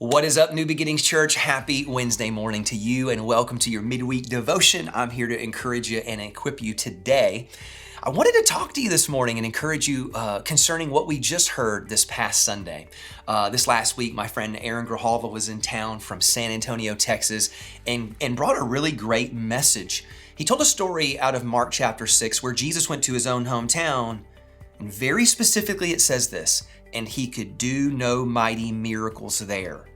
What is up, New Beginnings Church? Happy Wednesday morning to you and welcome to your midweek devotion. I'm here to encourage you and equip you today. I wanted to talk to you this morning and encourage you concerning what we just heard this past Sunday. This last week, my friend Aaron Grijalva was in town from San Antonio, Texas, and brought a really great message. He told a story out of Mark chapter 6 where Jesus went to his own hometown, and very specifically it says this, and he could do no mighty miracles there.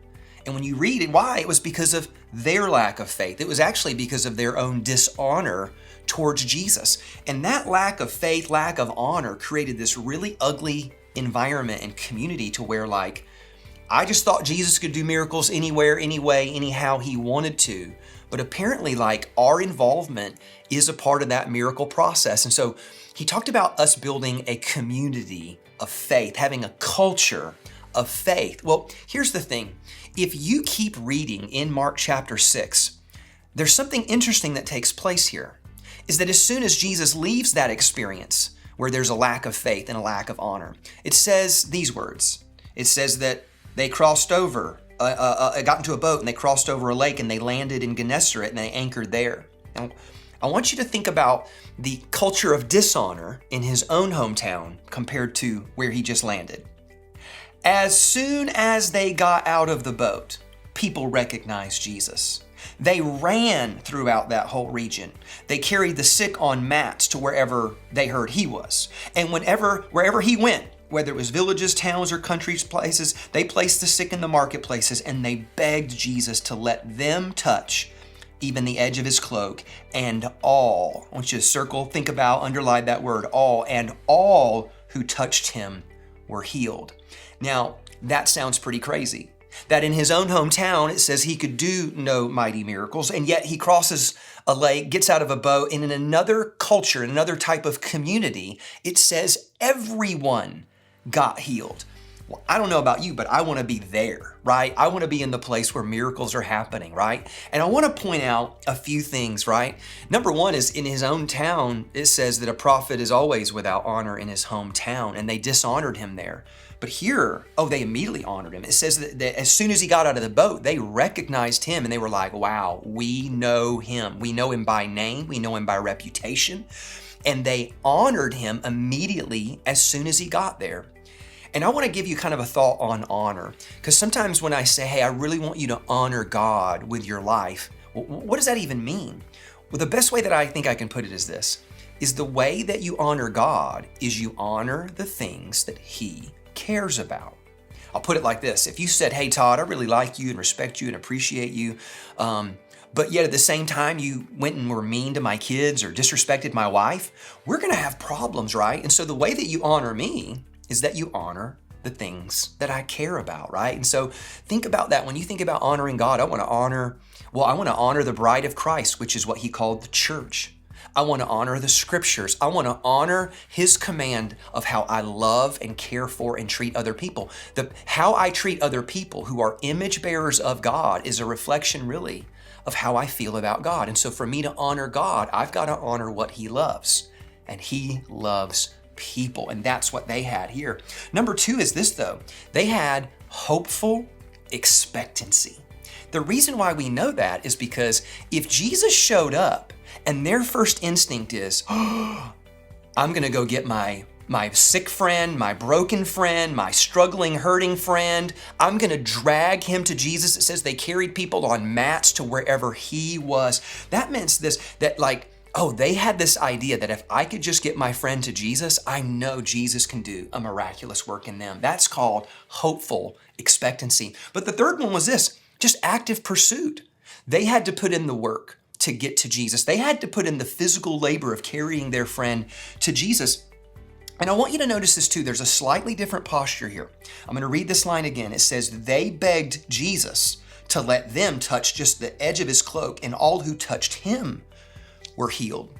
And when you read it, why? It was because of their lack of faith. It was actually because of their own dishonor towards Jesus. And that lack of faith, lack of honor created this really ugly environment and community to where I just thought Jesus could do miracles anywhere, anyway, anyhow he wanted to. But apparently our involvement is a part of that miracle process. And so he talked about us building a community of faith, having a culture of faith. Well, here's the thing. If you keep reading in Mark chapter 6, there's something interesting that takes place here, is that as soon as Jesus leaves that experience where there's a lack of faith and a lack of honor, it says these words. It says that they crossed over, got into a boat and they crossed over a lake and they landed in Gennesaret and they anchored there. Now, I want you to think about the culture of dishonor in his own hometown compared to where he just landed. As soon as they got out of the boat, people recognized Jesus. They ran throughout that whole region. They carried the sick on mats to wherever they heard he was. And wherever he went, whether it was villages, towns, or countries, places, they placed the sick in the marketplaces and they begged Jesus to let them touch even the edge of his cloak. And all, I want you to circle, think about, underline that word, all, and all who touched him were healed. Now, that sounds pretty crazy. That in his own hometown, it says he could do no mighty miracles, and yet he crosses a lake, gets out of a boat, and in another culture, in another type of community, it says everyone got healed. Well, I don't know about you, but I want to be there, right? I want to be in the place where miracles are happening, right? And I want to point out a few things, right? Number one is in his own town, it says that a prophet is always without honor in his hometown, and they dishonored him there. But here, they immediately honored him. It says that as soon as he got out of the boat, they recognized him and they were like, wow, we know him. We know him by name. We know him by reputation. And they honored him immediately as soon as he got there. And I want to give you kind of a thought on honor, because sometimes when I say, hey, I really want you to honor God with your life, what does that even mean? Well, the best way that I think I can put it is this, is the way that you honor God is you honor the things that he cares about. I'll put it like this. If you said, hey, Todd, I really like you and respect you and appreciate you, but yet at the same time you went and were mean to my kids or disrespected my wife, we're going to have problems, right? And so the way that you honor me is that you honor the things that I care about, right? And so think about that. When you think about honoring God, I want to honor the bride of Christ, which is what he called the church. I want to honor the scriptures. I want to honor his command of how I love and care for and treat other people. How I treat other people who are image bearers of God is a reflection really of how I feel about God. And so for me to honor God, I've got to honor what he loves. And he loves people. And that's what they had here. Number two is this though. They had hopeful expectancy. The reason why we know that is because if Jesus showed up and their first instinct is, I'm going to go get my sick friend, my broken friend, my struggling, hurting friend. I'm going to drag him to Jesus. It says they carried people on mats to wherever he was. That meant they had this idea that if I could just get my friend to Jesus, I know Jesus can do a miraculous work in them. That's called hopeful expectancy. But the third one was this, just active pursuit. They had to put in the work to get to Jesus. They had to put in the physical labor of carrying their friend to Jesus. And I want you to notice this too. There's a slightly different posture here. I'm going to read this line again. It says, they begged Jesus to let them touch just the edge of his cloak, and all who touched him were healed.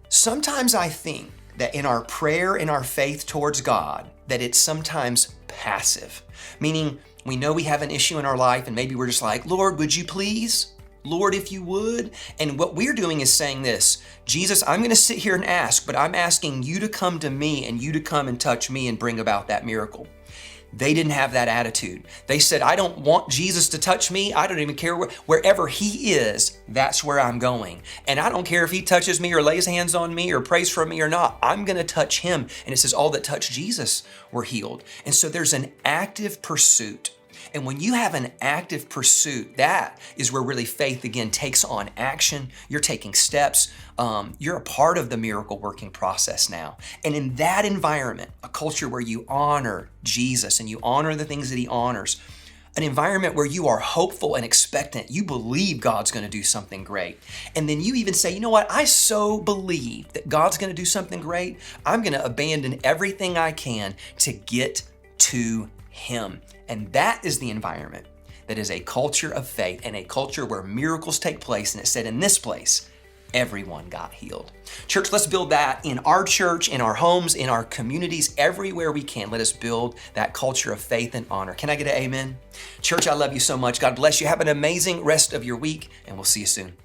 Sometimes I think that in our prayer, in our faith towards God, that it's sometimes passive, meaning we know we have an issue in our life and maybe we're just like, Lord, would you please? Lord, if you would. And what we're doing is saying this, Jesus, I'm going to sit here and ask, but I'm asking you to come to me and you to come and touch me and bring about that miracle. They didn't have that attitude. They said, I don't want Jesus to touch me. I don't even care wherever he is, that's where I'm going. And I don't care if he touches me or lays hands on me or prays for me or not. I'm going to touch him. And it says all that touched Jesus were healed. And so there's an active pursuit. And when you have an active pursuit, that is where really faith again takes on action. You're taking steps. You're a part of the miracle working process now. And in that environment, a culture where you honor Jesus and you honor the things that he honors, an environment where you are hopeful and expectant, you believe God's going to do something great. And then you even say, you know what? I so believe that God's going to do something great. I'm going to abandon everything I can to get to him. And that is the environment that is a culture of faith and a culture where miracles take place. And it said in this place, everyone got healed. Church, let's build that in our church, in our homes, in our communities, everywhere we can. Let us build that culture of faith and honor. Can I get an amen? Church, I love you so much. God bless you. Have an amazing rest of your week, and we'll see you soon.